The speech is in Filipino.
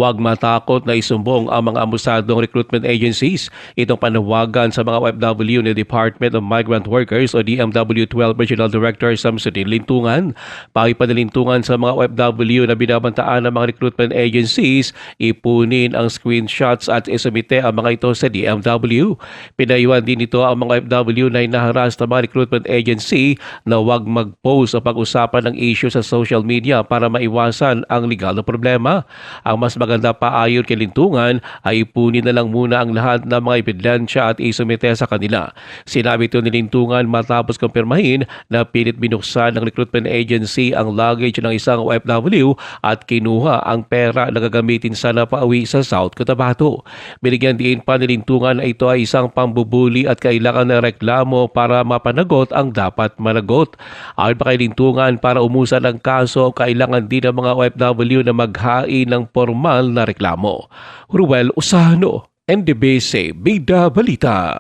huwag matakot na isumbong ang mga amusadong recruitment agencies. Itong panawagan sa mga OFW ni Department of Migrant Workers o DMW 12 Regional Director Samsudin Lintungan. Pakipanalintungan sa mga OFW na binabantaan ng mga recruitment agencies, ipunin ang screenshots at isumite ang mga ito sa DMW. Pinayuhan din ito ang mga OFW na inaharas ng mga recruitment agency na huwag mag-post o pag-usapan ng issue sa social media para maiwasan ang legal na problema. Ang mas maganda pa ayon kay Lintungan ay ipunin na lang muna ang lahat ng mga ebidensya at isumite sa kanila. Sinabi ito ni Lintungan matapos kumpirmahin na pilit binuksan ng recruitment agency ang luggage ng isang OFW at kinuha ang pera na gagamitin sana pauwi sa South Cotabato. Binigyan din pa ni Lintungan na ito ay isang pambubuli at kailangan ng reklamo para mapanagot ang dapat managot. Ayon pa kay Lintungan, para umusan ang kaso, kailangan din ng mga OFW na maghain ng formal na reklamo. Ruel Usano, NDBC, Bida Balita.